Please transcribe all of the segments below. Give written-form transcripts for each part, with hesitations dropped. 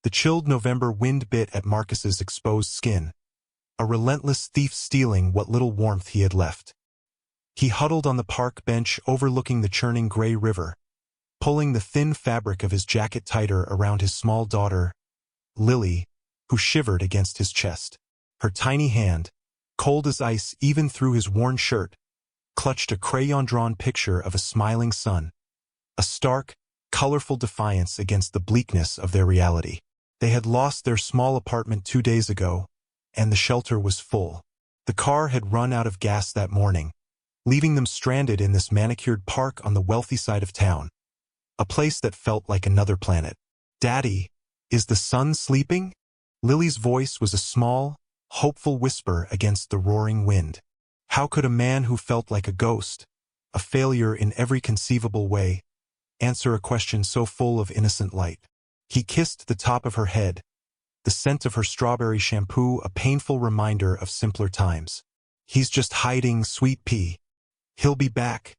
The chilled November wind bit at Marcus's exposed skin, a relentless thief stealing what little warmth he had left. He huddled on the park bench overlooking the churning gray river, pulling the thin fabric of his jacket tighter around his small daughter, Lily, who shivered against his chest. Her tiny hand, cold as ice even through his worn shirt, clutched a crayon-drawn picture of a smiling sun, a stark, colorful defiance against the bleakness of their reality. They had lost their small apartment 2 days ago, and the shelter was full. The car had run out of gas that morning, leaving them stranded in this manicured park on the wealthy side of town, a place that felt like another planet. "Daddy, is the sun sleeping?" Lily's voice was a small, hopeful whisper against the roaring wind. How could a man who felt like a ghost, a failure in every conceivable way, answer a question so full of innocent light? He kissed the top of her head, the scent of her strawberry shampoo a painful reminder of simpler times. "He's just hiding, sweet pea. He'll be back."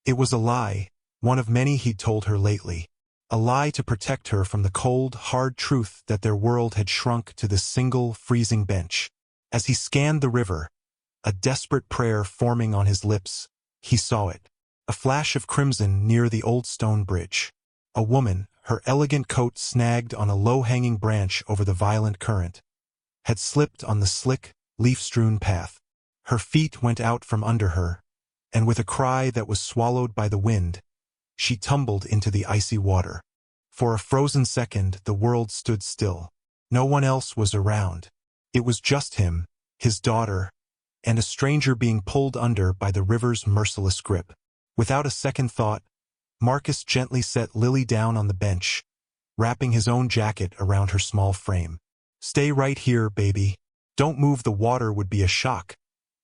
It was a lie, one of many he'd told her lately. A lie to protect her from the cold, hard truth that their world had shrunk to this single, freezing bench. As he scanned the river, a desperate prayer forming on his lips, he saw it. A flash of crimson near the old stone bridge. A woman, her elegant coat snagged on a low-hanging branch over the violent current, had slipped on the slick, leaf-strewn path. Her feet went out from under her, and with a cry that was swallowed by the wind, she tumbled into the icy water. For a frozen second, the world stood still. No one else was around. It was just him, his daughter, and a stranger being pulled under by the river's merciless grip. Without a second thought, Marcus gently set Lily down on the bench, wrapping his own jacket around her small frame. "Stay right here, baby. Don't move. The water would be a shock,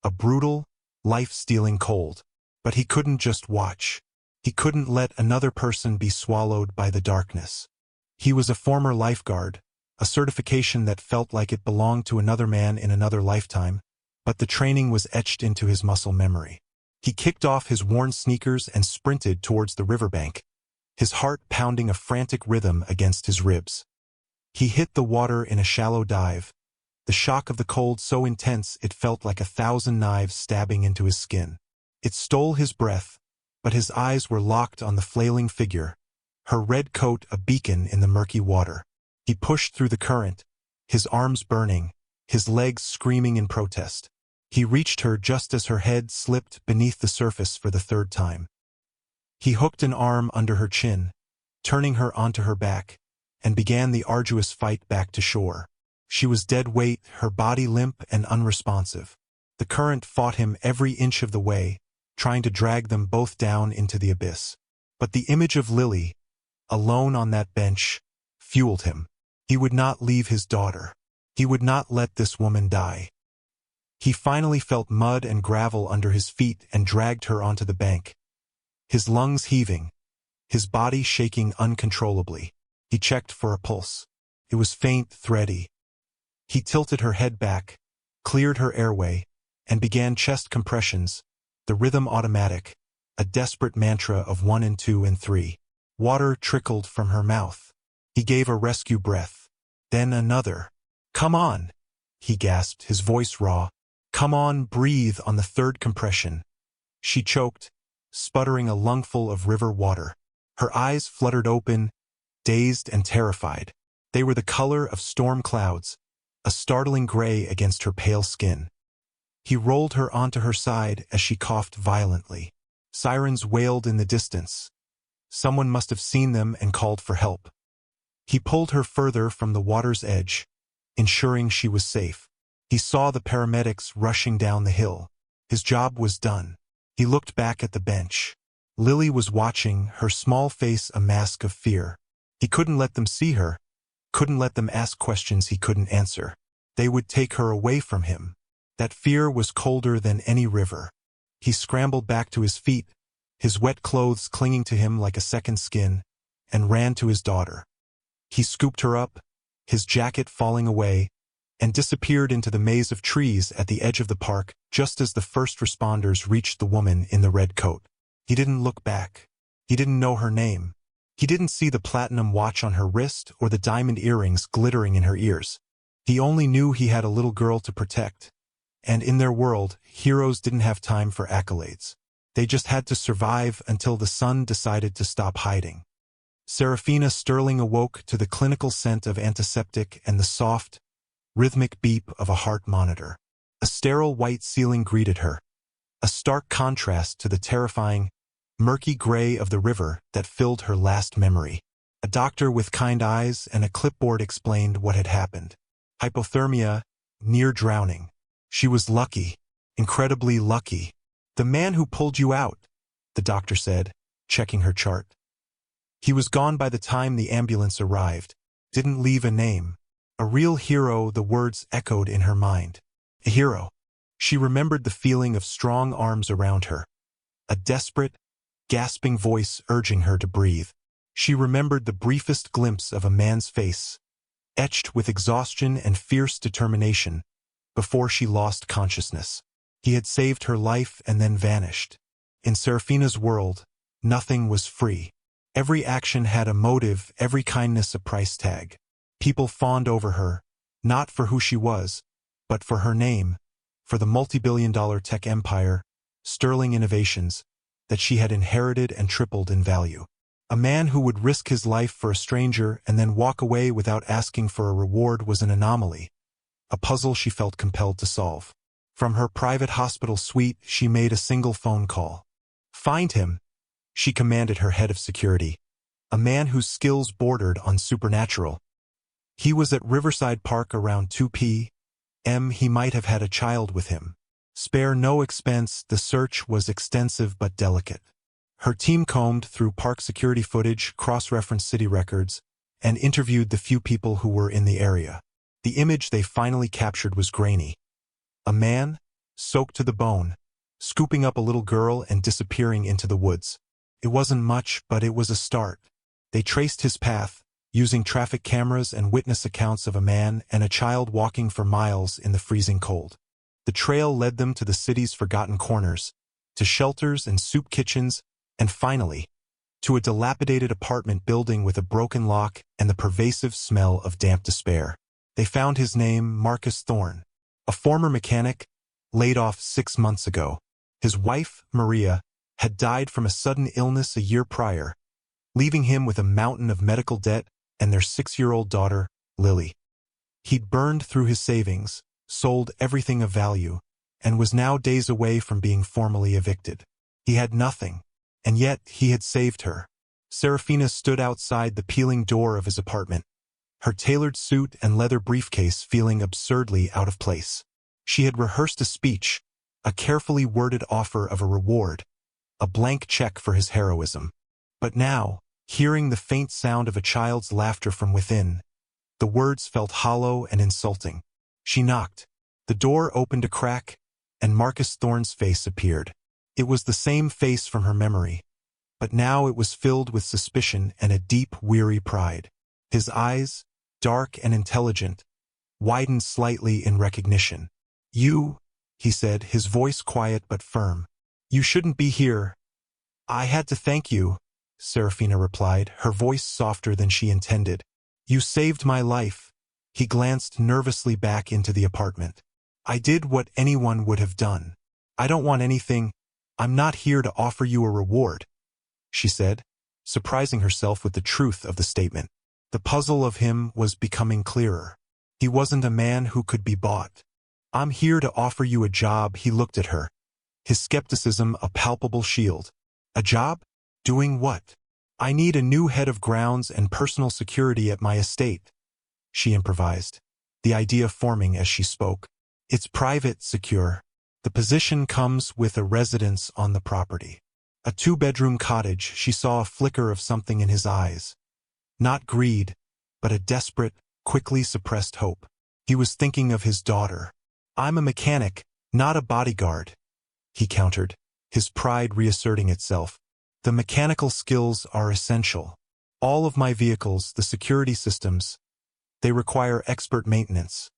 a brutal, life-stealing cold." But he couldn't just watch. He couldn't let another person be swallowed by the darkness. He was a former lifeguard, a certification that felt like it belonged to another man in another lifetime, but the training was etched into his muscle memory. He kicked off his worn sneakers and sprinted towards the riverbank, his heart pounding a frantic rhythm against his ribs. He hit the water in a shallow dive, the shock of the cold so intense it felt like 1,000 knives stabbing into his skin. It stole his breath, but his eyes were locked on the flailing figure, her red coat a beacon in the murky water. He pushed through the current, his arms burning, his legs screaming in protest. He reached her just as her head slipped beneath the surface for the third time. He hooked an arm under her chin, turning her onto her back, and began the arduous fight back to shore. She was dead weight, her body limp and unresponsive. The current fought him every inch of the way, trying to drag them both down into the abyss. But the image of Lily, alone on that bench, fueled him. He would not leave his daughter. He would not let this woman die. He finally felt mud and gravel under his feet and dragged her onto the bank, his lungs heaving, his body shaking uncontrollably. He checked for a pulse. It was faint, thready. He tilted her head back, cleared her airway, and began chest compressions, the rhythm automatic, a desperate mantra of 1 and 2 and 3. Water trickled from her mouth. He gave a rescue breath. Then another. "Come on," he gasped, his voice raw. "Come on, breathe." On the third compression, she choked, sputtering a lungful of river water. Her eyes fluttered open, dazed and terrified. They were the color of storm clouds, a startling gray against her pale skin. He rolled her onto her side as she coughed violently. Sirens wailed in the distance. Someone must have seen them and called for help. He pulled her further from the water's edge, ensuring she was safe. He saw the paramedics rushing down the hill. His job was done. He looked back at the bench. Lily was watching, her small face a mask of fear. He couldn't let them see her, couldn't let them ask questions he couldn't answer. They would take her away from him. That fear was colder than any river. He scrambled back to his feet, his wet clothes clinging to him like a second skin, and ran to his daughter. He scooped her up, his jacket falling away, and disappeared into the maze of trees at the edge of the park just as the first responders reached the woman in the red coat. He didn't look back. He didn't know her name. He didn't see the platinum watch on her wrist or the diamond earrings glittering in her ears. He only knew he had a little girl to protect. And in their world, heroes didn't have time for accolades. They just had to survive until the sun decided to stop hiding. Serafina Sterling awoke to the clinical scent of antiseptic and the soft, rhythmic beep of a heart monitor. A sterile white ceiling greeted her, a stark contrast to the terrifying, murky gray of the river that filled her last memory. A doctor with kind eyes and a clipboard explained what had happened. Hypothermia, near drowning. She was lucky, incredibly lucky. The man who pulled you out, the doctor said, checking her chart. He was gone by the time the ambulance arrived, didn't leave a name. A real hero, the words echoed in her mind. A hero. She remembered the feeling of strong arms around her. A desperate, gasping voice urging her to breathe. She remembered the briefest glimpse of a man's face, etched with exhaustion and fierce determination, before she lost consciousness. He had saved her life and then vanished. In Serafina's world, nothing was free. Every action had a motive, every kindness a price tag. People fawned over her, not for who she was, but for her name, for the multi-billion-dollar tech empire, Sterling Innovations, that she had inherited and tripled in value. A man who would risk his life for a stranger and then walk away without asking for a reward was an anomaly, a puzzle she felt compelled to solve. From her private hospital suite, she made a single phone call. Find him, she commanded her head of security, a man whose skills bordered on supernatural. He was at Riverside Park around 2 p.m. He might have had a child with him. Spare no expense, the search was extensive but delicate. Her team combed through park security footage, cross-referenced city records, and interviewed the few people who were in the area. The image they finally captured was grainy. A man, soaked to the bone, scooping up a little girl and disappearing into the woods. It wasn't much, but it was a start. They traced his path, using traffic cameras and witness accounts of a man and a child walking for miles in the freezing cold. The trail led them to the city's forgotten corners, to shelters and soup kitchens, and finally, to a dilapidated apartment building with a broken lock and the pervasive smell of damp despair. They found his name, Marcus Thorne, a former mechanic, laid off 6 months ago. His wife, Maria, had died from a sudden illness a year prior, leaving him with a mountain of medical debt and their 6-year-old daughter, Lily. He'd burned through his savings, sold everything of value, and was now days away from being formally evicted. He had nothing, and yet he had saved her. Serafina stood outside the peeling door of his apartment, her tailored suit and leather briefcase feeling absurdly out of place. She had rehearsed a speech, a carefully worded offer of a reward, a blank check for his heroism. But now, hearing the faint sound of a child's laughter from within, the words felt hollow and insulting. She knocked. The door opened a crack, and Marcus Thorne's face appeared. It was the same face from her memory, but now it was filled with suspicion and a deep, weary pride. His eyes, dark and intelligent, widened slightly in recognition. "You," he said, his voice quiet but firm. "You shouldn't be here." "I had to thank you," Serafina replied, her voice softer than she intended. "You saved my life." He glanced nervously back into the apartment. "I did what anyone would have done. I don't want anything. I'm not here to offer you a reward," she said, surprising herself with the truth of the statement. The puzzle of him was becoming clearer. He wasn't a man who could be bought. "I'm here to offer you a job," he looked at her, his skepticism a palpable shield. "A job? Doing what?" "I need a new head of grounds and personal security at my estate," she improvised, the idea forming as she spoke. "It's private, secure. The position comes with a residence on the property." A 2-bedroom cottage. She saw a flicker of something in his eyes. Not greed, but a desperate, quickly suppressed hope. He was thinking of his daughter. "I'm a mechanic, not a bodyguard," he countered, his pride reasserting itself. "The mechanical skills are essential. All of my vehicles, the security systems, they require expert maintenance,"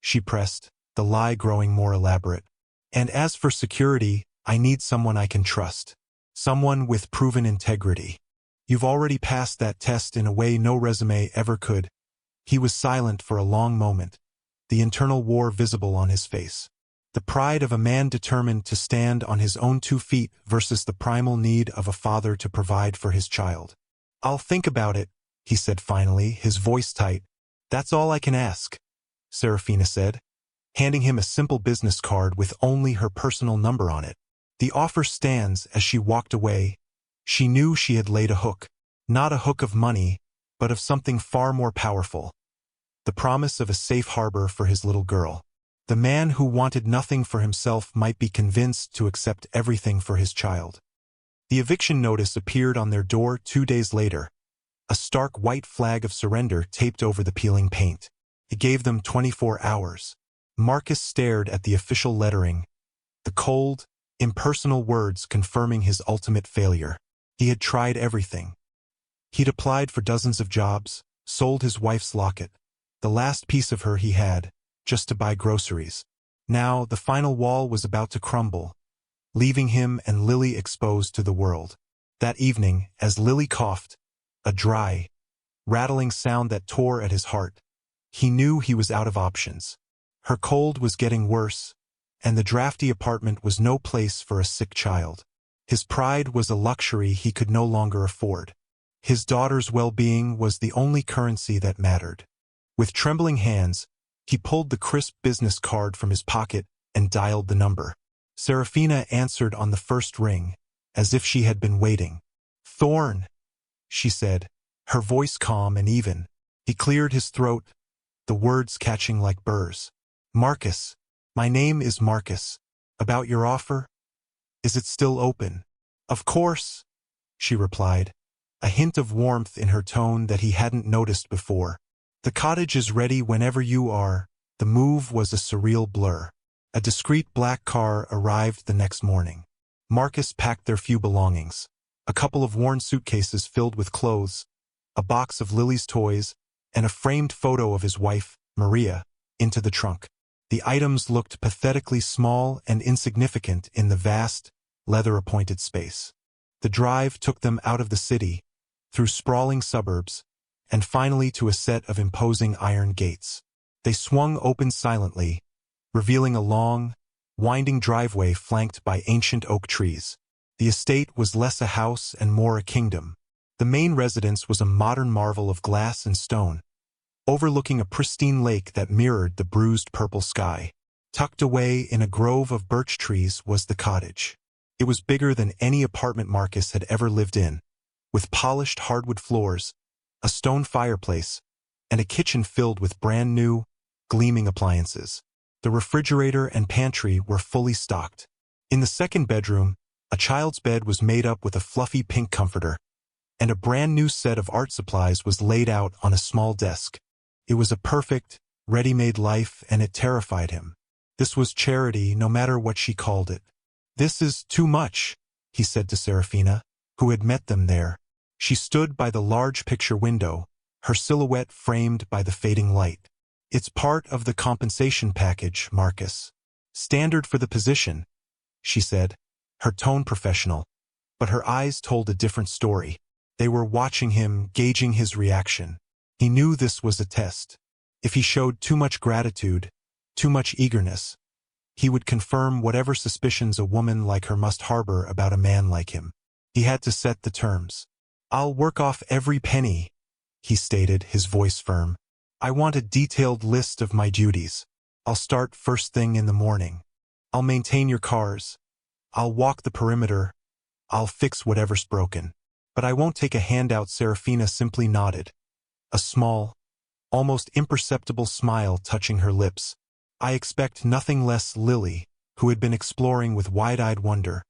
she pressed, the lie growing more elaborate. "And as for security, I need someone I can trust. Someone with proven integrity." You've already passed that test in a way no resume ever could. He was silent for a long moment, the internal war visible on his face. The pride of a man determined to stand on his own 2 feet versus the primal need of a father to provide for his child. "I'll think about it," he said finally, his voice tight. "That's all I can ask," Serafina said, handing him a simple business card with only her personal number on it. The offer stands. As she walked away, she knew she had laid a hook. Not a hook of money, but of something far more powerful. The promise of a safe harbor for his little girl. The man who wanted nothing for himself might be convinced to accept everything for his child. The eviction notice appeared on their door 2 days later, a stark white flag of surrender taped over the peeling paint. It gave them 24 hours. Marcus stared at the official lettering, the cold, impersonal words confirming his ultimate failure. He had tried everything. He'd applied for dozens of jobs, sold his wife's locket, the last piece of her he had, just to buy groceries. Now, the final wall was about to crumble, leaving him and Lily exposed to the world. That evening, as Lily coughed, a dry, rattling sound that tore at his heart, he knew he was out of options. Her cold was getting worse, and the drafty apartment was no place for a sick child. His pride was a luxury he could no longer afford. His daughter's well-being was the only currency that mattered. With trembling hands, he pulled the crisp business card from his pocket and dialed the number. Serafina answered on the first ring, as if she had been waiting. "Thorne," she said, her voice calm and even. He cleared his throat, the words catching like burrs. "Marcus. My name is Marcus. About your offer? Is it still open?" "Of course," she replied, a hint of warmth in her tone that he hadn't noticed before. "The cottage is ready whenever you are." The move was a surreal blur. A discreet black car arrived the next morning. Marcus packed their few belongings, a couple of worn suitcases filled with clothes, a box of Lily's toys, and a framed photo of his wife, Maria, into the trunk. The items looked pathetically small and insignificant in the vast, leather-appointed space. The drive took them out of the city, through sprawling suburbs, and finally to a set of imposing iron gates. They swung open silently, revealing a long, winding driveway flanked by ancient oak trees. The estate was less a house and more a kingdom. The main residence was a modern marvel of glass and stone, overlooking a pristine lake that mirrored the bruised purple sky. Tucked away in a grove of birch trees was the cottage. It was bigger than any apartment Marcus had ever lived in, with polished hardwood floors, a stone fireplace, and a kitchen filled with brand-new, gleaming appliances. The refrigerator and pantry were fully stocked. In the second bedroom, a child's bed was made up with a fluffy pink comforter, and a brand-new set of art supplies was laid out on a small desk. It was a perfect, ready-made life, and it terrified him. This was charity, no matter what she called it. "This is too much," he said to Serafina, who had met them there. She stood by the large picture window, her silhouette framed by the fading light. "It's part of the compensation package, Marcus. Standard for the position," she said, her tone professional, but her eyes told a different story. They were watching him, gauging his reaction. He knew this was a test. If he showed too much gratitude, too much eagerness, he would confirm whatever suspicions a woman like her must harbor about a man like him. He had to set the terms. "I'll work off every penny," he stated, his voice firm. "I want a detailed list of my duties. I'll start first thing in the morning. I'll maintain your cars. I'll walk the perimeter. I'll fix whatever's broken. But I won't take a handout." Serafina simply nodded, a small, almost imperceptible smile touching her lips. "I expect nothing less." Lily, who had been exploring with wide-eyed wonder,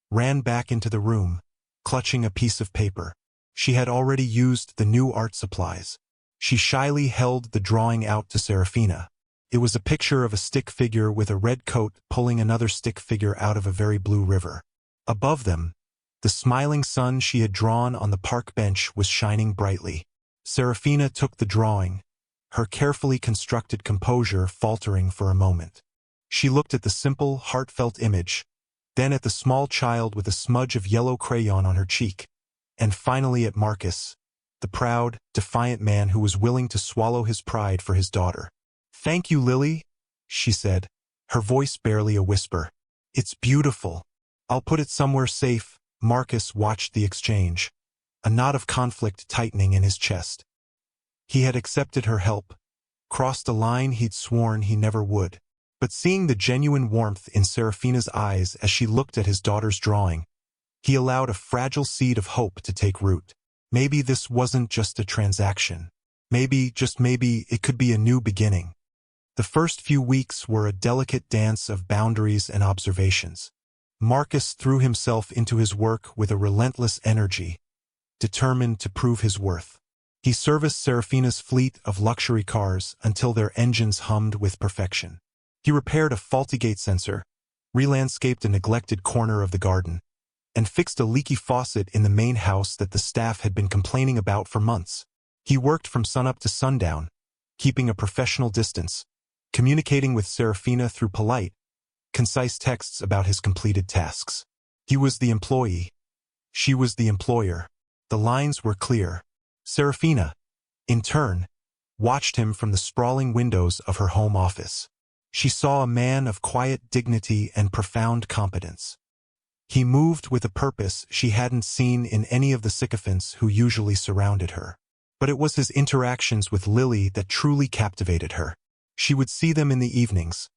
ran back into the room, clutching a piece of paper. She had already used the new art supplies. She shyly held the drawing out to Serafina. It was a picture of a stick figure with a red coat pulling another stick figure out of a very blue river. Above them, the smiling sun she had drawn on the park bench was shining brightly. Serafina took the drawing, her carefully constructed composure faltering for a moment. She looked at the simple, heartfelt image, then at the small child with a smudge of yellow crayon on her cheek. and finally at Marcus, the proud, defiant man who was willing to swallow his pride for his daughter. "Thank you, Lily," she said, her voice barely a whisper. "It's beautiful. I'll put it somewhere safe." Marcus watched the exchange, a knot of conflict tightening in his chest. He had accepted her help, crossed a line he'd sworn he never would. But seeing the genuine warmth in Serafina's eyes as she looked at his daughter's drawing, he allowed a fragile seed of hope to take root. Maybe this wasn't just a transaction. Maybe, just maybe, it could be a new beginning. The first few weeks were a delicate dance of boundaries and observations. Marcus threw himself into his work with a relentless energy, determined to prove his worth. He serviced Serafina's fleet of luxury cars until their engines hummed with perfection. He repaired a faulty gate sensor, re-landscaped a neglected corner of the garden, and fixed a leaky faucet in the main house that the staff had been complaining about for months. He worked from sunup to sundown, keeping a professional distance, communicating with Serafina through polite, concise texts about his completed tasks. He was the employee. She was the employer. The lines were clear. Serafina, in turn, watched him from the sprawling windows of her home office. She saw a man of quiet dignity and profound competence. He moved with a purpose she hadn't seen in any of the sycophants who usually surrounded her. But it was his interactions with Lily that truly captivated her. She would see them in the evenings,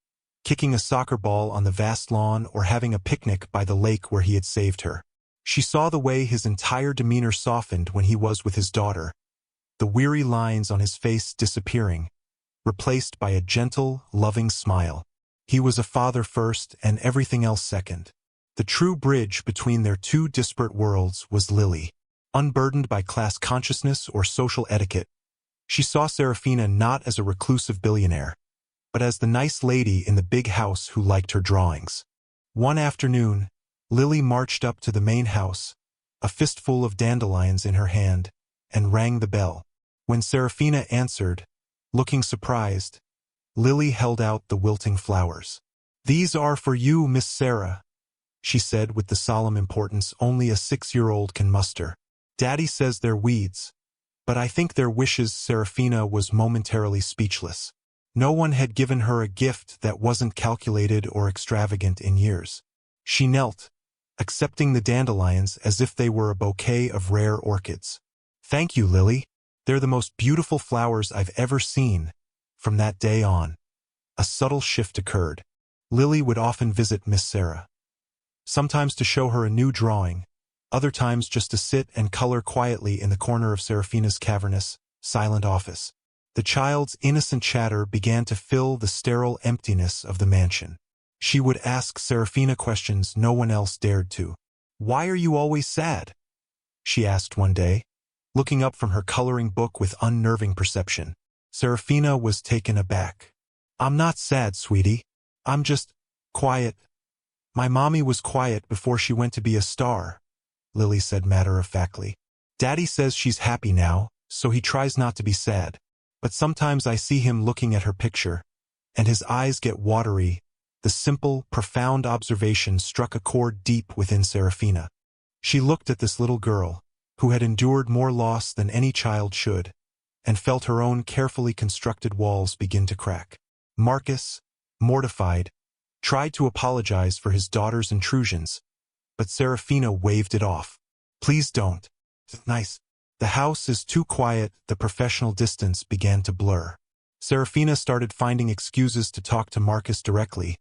kicking a soccer ball on the vast lawn or having a picnic by the lake where he had saved her. She saw the way his entire demeanor softened when he was with his daughter, the weary lines on his face disappearing, replaced by a gentle, loving smile. He was a father first and everything else second. The true bridge between their two disparate worlds was Lily. Unburdened by class consciousness or social etiquette, she saw Serafina not as a reclusive billionaire, but as the nice lady in the big house who liked her drawings. One afternoon, Lily marched up to the main house, a fistful of dandelions in her hand, and rang the bell. When Serafina answered, looking surprised, Lily held out the wilting flowers. "These are for you, Miss Sarah," she said with the solemn importance only a 6-year-old can muster. "Daddy says they're weeds, but I think they're wishes." Serafina was momentarily speechless. No one had given her a gift that wasn't calculated or extravagant in years. She knelt, accepting the dandelions as if they were a bouquet of rare orchids. "Thank you, Lily. They're the most beautiful flowers I've ever seen." From that day on, a subtle shift occurred. Lily would often visit Miss Sarah, sometimes to show her a new drawing, other times just to sit and color quietly in the corner of Serafina's cavernous, silent office. The child's innocent chatter began to fill the sterile emptiness of the mansion. She would ask Serafina questions no one else dared to. "Why are you always sad?" she asked one day, looking up from her coloring book with unnerving perception. Serafina was taken aback. "I'm not sad, sweetie. I'm just quiet. My mommy was quiet before she went to be a star," Lily said matter-of-factly. "Daddy says she's happy now, so he tries not to be sad. But sometimes I see him looking at her picture, and his eyes get watery." The simple, profound observation struck a chord deep within Serafina. She looked at this little girl, who had endured more loss than any child should, and felt her own carefully constructed walls begin to crack. Marcus, mortified, tried to apologize for his daughter's intrusions, but Serafina waved it off. "Please don't. Nice. The house is too quiet." The professional distance began to blur. Serafina started finding excuses to talk to Marcus directly,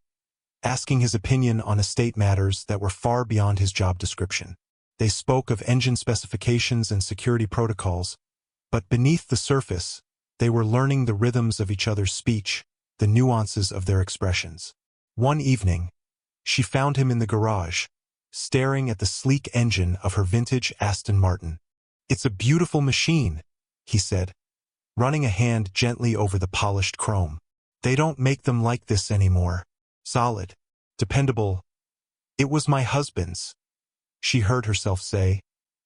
asking his opinion on estate matters that were far beyond his job description. They spoke of engine specifications and security protocols, but beneath the surface, they were learning the rhythms of each other's speech, the nuances of their expressions. One evening, she found him in the garage, staring at the sleek engine of her vintage Aston Martin. "It's a beautiful machine," he said, running a hand gently over the polished chrome. "They don't make them like this anymore. Solid, dependable." "It was my husband's," she heard herself say,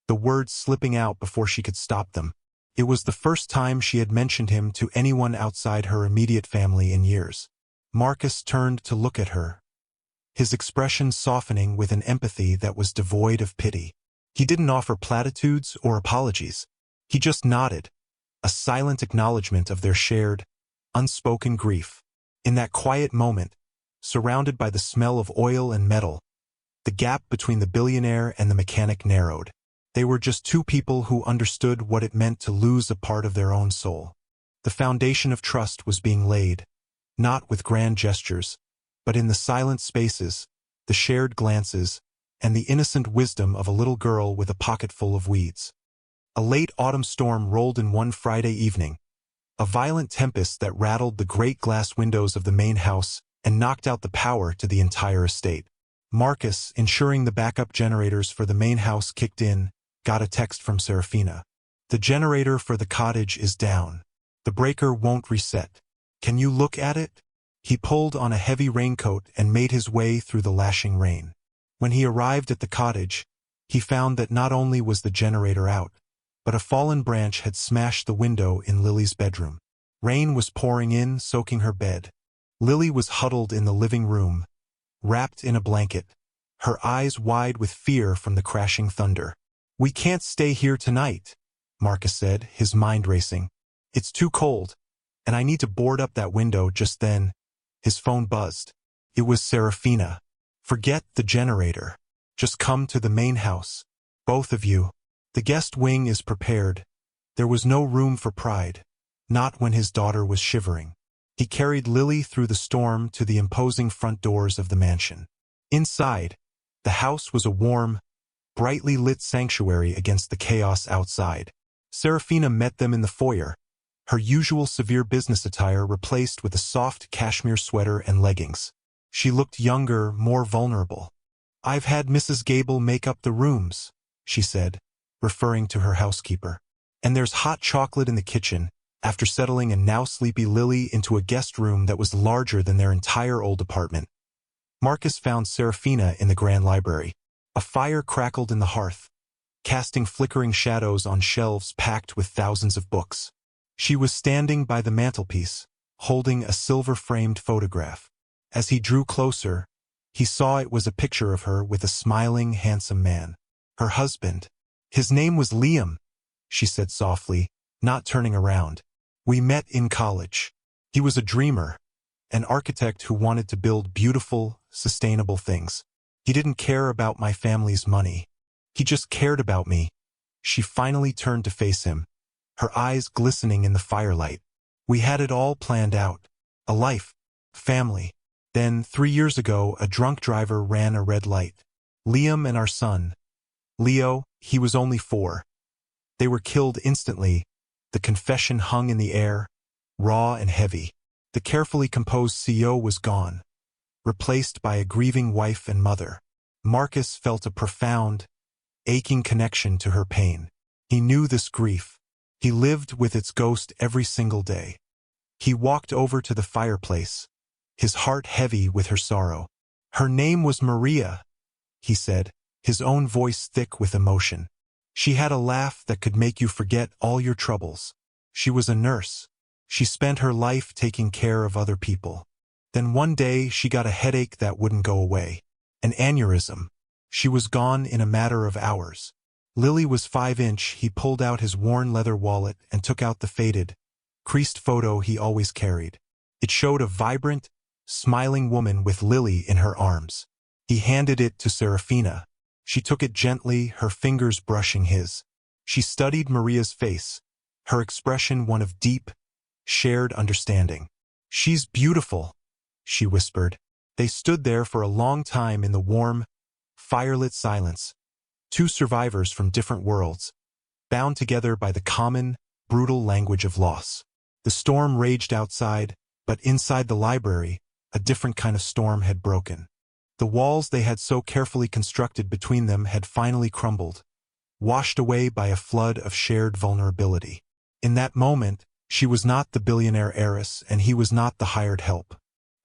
the words slipping out before she could stop them. It was the first time she had mentioned him to anyone outside her immediate family in years. Marcus turned to look at her, his expression softening with an empathy that was devoid of pity. He didn't offer platitudes or apologies. He just nodded, a silent acknowledgement of their shared, unspoken grief. In that quiet moment, surrounded by the smell of oil and metal, the gap between the billionaire and the mechanic narrowed. They were just two people who understood what it meant to lose a part of their own soul. The foundation of trust was being laid, not with grand gestures, but in the silent spaces, the shared glances, and the innocent wisdom of a little girl with a pocket full of weeds. A late autumn storm rolled in one Friday evening, a violent tempest that rattled the great glass windows of the main house and knocked out the power to the entire estate. Marcus, ensuring the backup generators for the main house kicked in, got a text from Serafina. The generator for the cottage is down. The breaker won't reset. Can you look at it? He pulled on a heavy raincoat and made his way through the lashing rain. When he arrived at the cottage, he found that not only was the generator out, but a fallen branch had smashed the window in Lily's bedroom. Rain was pouring in, soaking her bed. Lily was huddled in the living room, wrapped in a blanket, her eyes wide with fear from the crashing thunder. "We can't stay here tonight," Marcus said, his mind racing. "It's too cold, and I need to board up that window." Just then, his phone buzzed. It was Serafina. "Forget the generator. Just come to the main house. Both of you. The guest wing is prepared." There was no room for pride, not when his daughter was shivering. He carried Lily through the storm to the imposing front doors of the mansion. Inside, the house was a warm, brightly lit sanctuary against the chaos outside. Serafina met them in the foyer, her usual severe business attire replaced with a soft cashmere sweater and leggings. She looked younger, more vulnerable. "I've had Mrs. Gable make up the rooms," she said, referring to her housekeeper. "And there's hot chocolate in the kitchen," after settling a now sleepy Lily into a guest room that was larger than their entire old apartment. Marcus found Serafina in the grand library. A fire crackled in the hearth, casting flickering shadows on shelves packed with thousands of books. She was standing by the mantelpiece, holding a silver-framed photograph. As he drew closer, he saw it was a picture of her with a smiling, handsome man. Her husband. "His name was Liam," she said softly, not turning around. "We met in college. He was a dreamer, an architect who wanted to build beautiful, sustainable things. He didn't care about my family's money. He just cared about me." She finally turned to face him, her eyes glistening in the firelight. "We had it all planned out. A life, family. Then, 3 years ago, a drunk driver ran a red light. Liam and our son, Leo, he was only 4. They were killed instantly." The confession hung in the air, raw and heavy. The carefully composed CEO was gone, replaced by a grieving wife and mother. Marcus felt a profound, aching connection to her pain. He knew this grief. He lived with its ghost every single day. He walked over to the fireplace, his heart heavy with her sorrow. "Her name was Maria," he said, his own voice thick with emotion. "She had a laugh that could make you forget all your troubles. She was a nurse. She spent her life taking care of other people. Then one day she got a headache that wouldn't go away. An aneurysm. She was gone in a matter of hours." Lily was 5-inch. He pulled out his worn leather wallet and took out the faded, creased photo he always carried. It showed a vibrant, smiling woman with Lily in her arms. He handed it to Serafina. She took it gently, her fingers brushing his. She studied Maria's face, her expression one of deep, shared understanding. "She's beautiful," she whispered. They stood there for a long time in the warm, firelit silence, two survivors from different worlds, bound together by the common, brutal language of loss. The storm raged outside, but inside the library, a different kind of storm had broken. The walls they had so carefully constructed between them had finally crumbled, washed away by a flood of shared vulnerability. In that moment, she was not the billionaire heiress and he was not the hired help.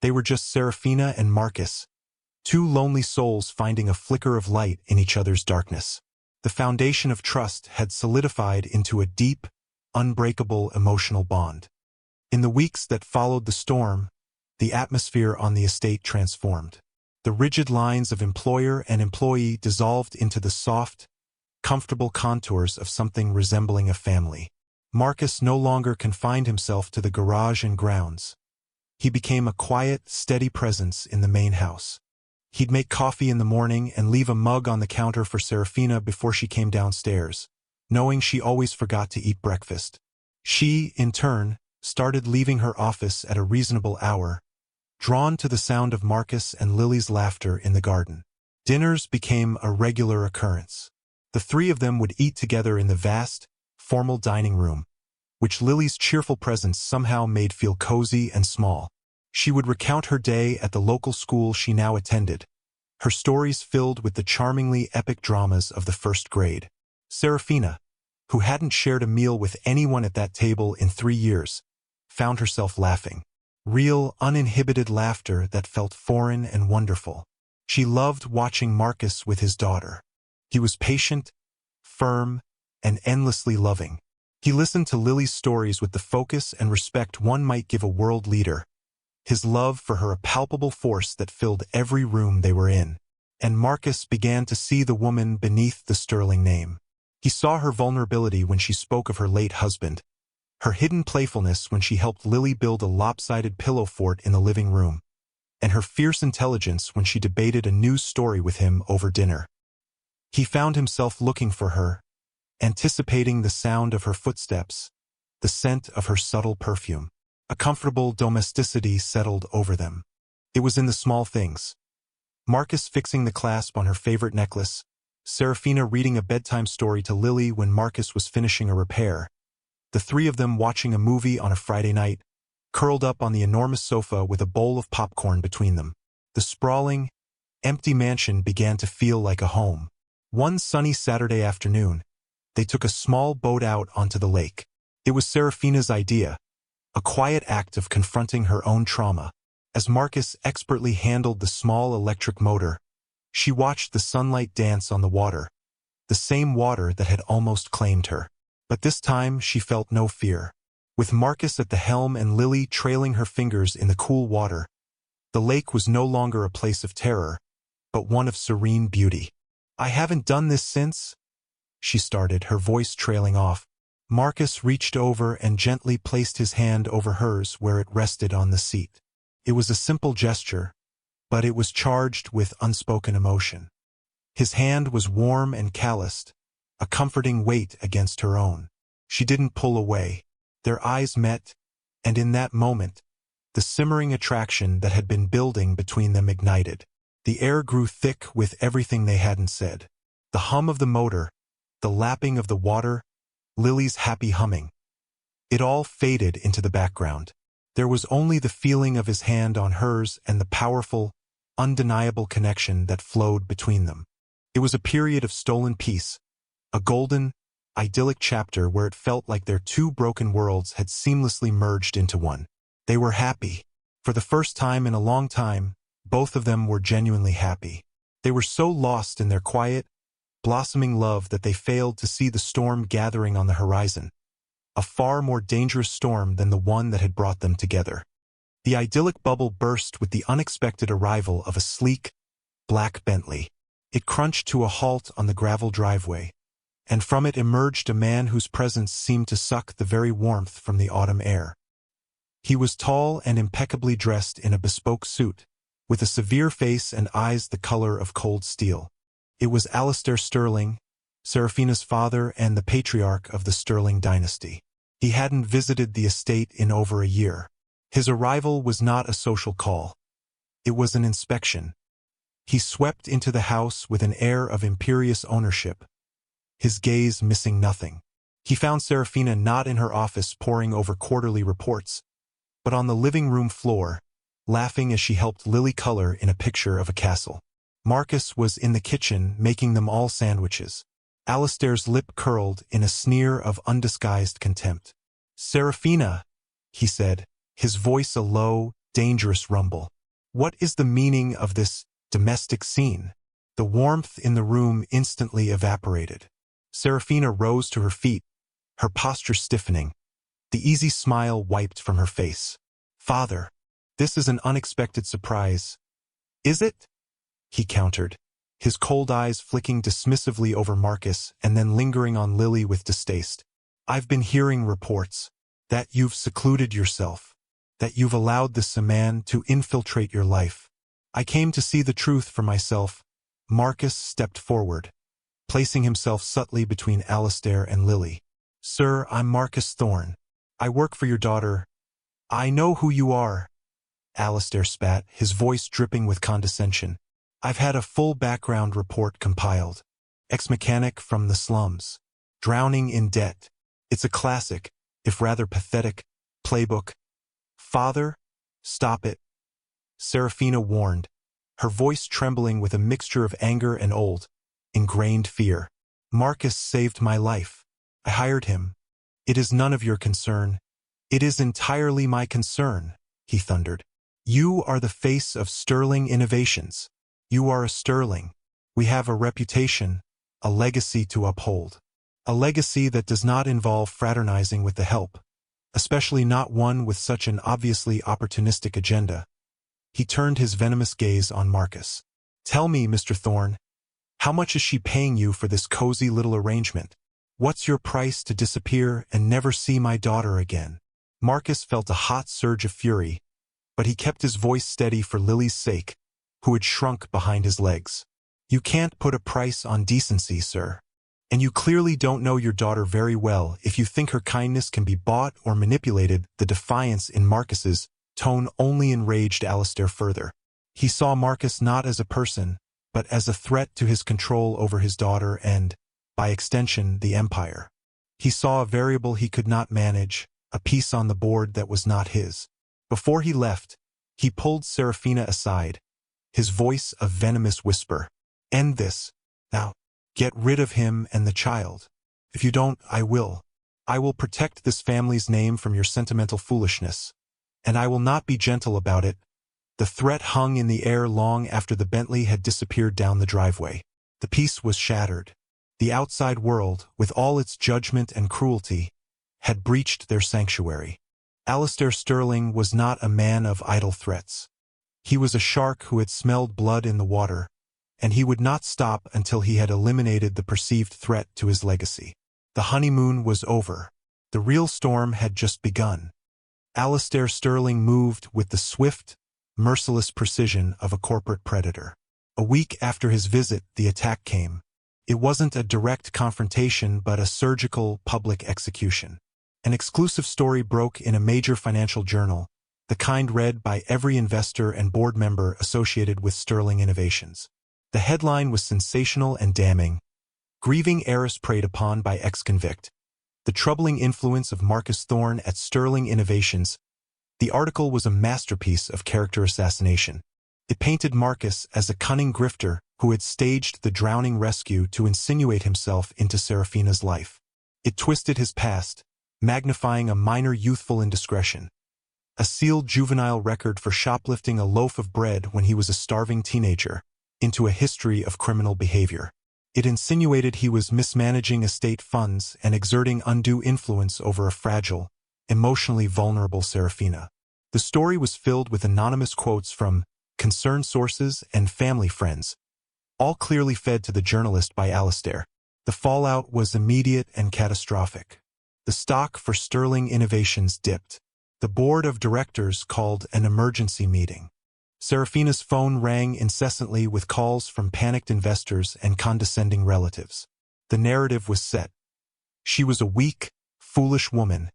They were just Serafina and Marcus, two lonely souls finding a flicker of light in each other's darkness. The foundation of trust had solidified into a deep, unbreakable emotional bond. In the weeks that followed the storm, the atmosphere on the estate transformed. The rigid lines of employer and employee dissolved into the soft, comfortable contours of something resembling a family. Marcus no longer confined himself to the garage and grounds. He became a quiet, steady presence in the main house. He'd make coffee in the morning and leave a mug on the counter for Serafina before she came downstairs, knowing she always forgot to eat breakfast. She, in turn, started leaving her office at a reasonable hour, drawn to the sound of Marcus and Lily's laughter in the garden. Dinners became a regular occurrence. The three of them would eat together in the vast, formal dining room, which Lily's cheerful presence somehow made feel cozy and small. She would recount her day at the local school she now attended, her stories filled with the charmingly epic dramas of the first grade. Serafina, who hadn't shared a meal with anyone at that table in 3 years, found herself laughing. Real, uninhibited laughter that felt foreign and wonderful. She loved watching Marcus with his daughter. He was patient, firm, and endlessly loving. He listened to Lily's stories with the focus and respect one might give a world leader, his love for her a palpable force that filled every room they were in. And Marcus began to see the woman beneath the sterling name. He saw her vulnerability when she spoke of her late husband, her hidden playfulness when she helped Lily build a lopsided pillow fort in the living room, and her fierce intelligence when she debated a news story with him over dinner. He found himself looking for her, anticipating the sound of her footsteps, the scent of her subtle perfume. A comfortable domesticity settled over them. It was in the small things. Marcus fixing the clasp on her favorite necklace, Serafina reading a bedtime story to Lily when Marcus was finishing a repair, the three of them watching a movie on a Friday night, curled up on the enormous sofa with a bowl of popcorn between them. The sprawling, empty mansion began to feel like a home. One sunny Saturday afternoon, they took a small boat out onto the lake. It was Serafina's idea, a quiet act of confronting her own trauma. As Marcus expertly handled the small electric motor, she watched the sunlight dance on the water, the same water that had almost claimed her. But this time she felt no fear. With Marcus at the helm and Lily trailing her fingers in the cool water, the lake was no longer a place of terror, but one of serene beauty. "I haven't done this since," she started, her voice trailing off. Marcus reached over and gently placed his hand over hers where it rested on the seat. It was a simple gesture, but it was charged with unspoken emotion. His hand was warm and calloused, a comforting weight against her own. She didn't pull away. Their eyes met, and in that moment, the simmering attraction that had been building between them ignited. The air grew thick with everything they hadn't said. The hum of the motor, the lapping of the water, Lily's happy humming. It all faded into the background. There was only the feeling of his hand on hers and the powerful, undeniable connection that flowed between them. It was a period of stolen peace, a golden, idyllic chapter where it felt like their two broken worlds had seamlessly merged into one. They were happy. For the first time in a long time, both of them were genuinely happy. They were so lost in their quiet, blossoming love that they failed to see the storm gathering on the horizon, a far more dangerous storm than the one that had brought them together. The idyllic bubble burst with the unexpected arrival of a sleek, black Bentley. It crunched to a halt on the gravel driveway, and from it emerged a man whose presence seemed to suck the very warmth from the autumn air. He was tall and impeccably dressed in a bespoke suit, with a severe face and eyes the color of cold steel. It was Alistair Sterling, Serafina's father and the patriarch of the Sterling dynasty. He hadn't visited the estate in over a year. His arrival was not a social call. It was an inspection. He swept into the house with an air of imperious ownership, his gaze missing nothing. He found Serafina not in her office poring over quarterly reports, but on the living room floor, laughing as she helped Lily color in a picture of a castle. Marcus was in the kitchen making them all sandwiches. Alistair's lip curled in a sneer of undisguised contempt. "Serafina," he said, his voice a low, dangerous rumble. "What is the meaning of this domestic scene?" The warmth in the room instantly evaporated. Serafina rose to her feet, her posture stiffening, the easy smile wiped from her face. "Father, this is an unexpected surprise." "Is it?" he countered, his cold eyes flicking dismissively over Marcus and then lingering on Lily with distaste. "I've been hearing reports that you've secluded yourself, that you've allowed this man to infiltrate your life. I came to see the truth for myself." Marcus stepped forward, placing himself subtly between Alistair and Lily. "Sir, I'm Marcus Thorne. I work for your daughter." "I know who you are," Alistair spat, his voice dripping with condescension. "I've had a full background report compiled. Ex-mechanic from the slums. Drowning in debt. It's a classic, if rather pathetic, playbook." "Father, stop it," Serafina warned, her voice trembling with a mixture of anger and old, ingrained fear. "Marcus saved my life. I hired him. It is none of your concern." "It is entirely my concern," he thundered. "You are the face of Sterling Innovations. You are a Sterling. We have a reputation, a legacy to uphold. A legacy that does not involve fraternizing with the help, especially not one with such an obviously opportunistic agenda." He turned his venomous gaze on Marcus. "Tell me, Mr. Thorne, how much is she paying you for this cozy little arrangement? What's your price to disappear and never see my daughter again?" Marcus felt a hot surge of fury, but he kept his voice steady for Lily's sake, who had shrunk behind his legs. "You can't put a price on decency, sir. And you clearly don't know your daughter very well if you think her kindness can be bought or manipulated." The defiance in Marcus's tone only enraged Alistair further. He saw Marcus not as a person, but as a threat to his control over his daughter and, by extension, the Empire. He saw a variable he could not manage, a piece on the board that was not his. Before he left, he pulled Serafina aside, his voice a venomous whisper. "End this, now. Get rid of him and the child. If you don't, I will. I will protect this family's name from your sentimental foolishness. And I will not be gentle about it." The threat hung in the air long after the Bentley had disappeared down the driveway. The peace was shattered. The outside world, with all its judgment and cruelty, had breached their sanctuary. Alistair Sterling was not a man of idle threats. He was a shark who had smelled blood in the water, and he would not stop until he had eliminated the perceived threat to his legacy. The honeymoon was over. The real storm had just begun. Alistair Sterling moved with the swift, merciless precision of a corporate predator. A week after his visit, the attack came. It wasn't a direct confrontation but a surgical, public execution. An exclusive story broke in a major financial journal, the kind read by every investor and board member associated with Sterling Innovations. The headline was sensational and damning. "Grieving heiress preyed upon by ex-convict. The troubling influence of Marcus Thorne at Sterling Innovations." The article was a masterpiece of character assassination. It painted Marcus as a cunning grifter who had staged the drowning rescue to insinuate himself into Serafina's life. It twisted his past, magnifying a minor youthful indiscretion, a sealed juvenile record for shoplifting a loaf of bread when he was a starving teenager, into a history of criminal behavior. It insinuated he was mismanaging estate funds and exerting undue influence over a fragile, emotionally vulnerable Serafina. The story was filled with anonymous quotes from concerned sources and family friends, all clearly fed to the journalist by Alistair. The fallout was immediate and catastrophic. The stock for Sterling Innovations dipped. The board of directors called an emergency meeting. Serafina's phone rang incessantly with calls from panicked investors and condescending relatives. The narrative was set. She was a weak, foolish woman,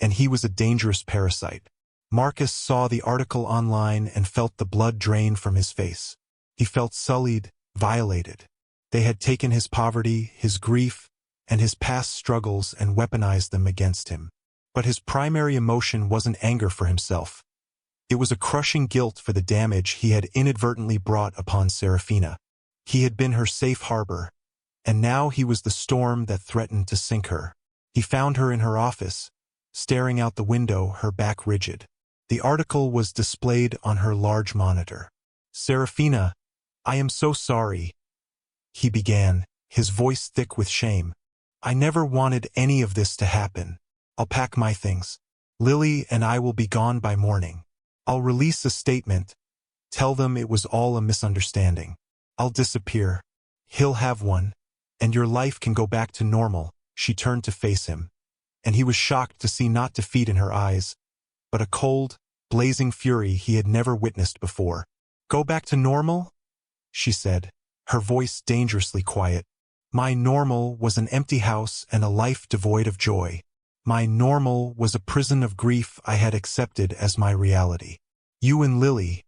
and he was a dangerous parasite. Marcus saw the article online and felt the blood drain from his face. He felt sullied, violated. They had taken his poverty, his grief, and his past struggles and weaponized them against him. But his primary emotion wasn't anger for himself. It was a crushing guilt for the damage he had inadvertently brought upon Serafina. He had been her safe harbor, and now he was the storm that threatened to sink her. He found her in her office, staring out the window, her back rigid. The article was displayed on her large monitor. "Serafina, I am so sorry," he began, his voice thick with shame. "I never wanted any of this to happen. I'll pack my things. Lily and I will be gone by morning. I'll release a statement. Tell them it was all a misunderstanding. I'll disappear. He'll have one, and your life can go back to normal. She turned to face him, and he was shocked to see not defeat in her eyes, but a cold, blazing fury he had never witnessed before. Go back to normal? She said, her voice dangerously quiet. My normal was an empty house and a life devoid of joy. My normal was a prison of grief I had accepted as my reality. You and Lily,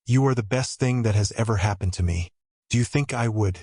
you are the best thing that has ever happened to me. Do you think I would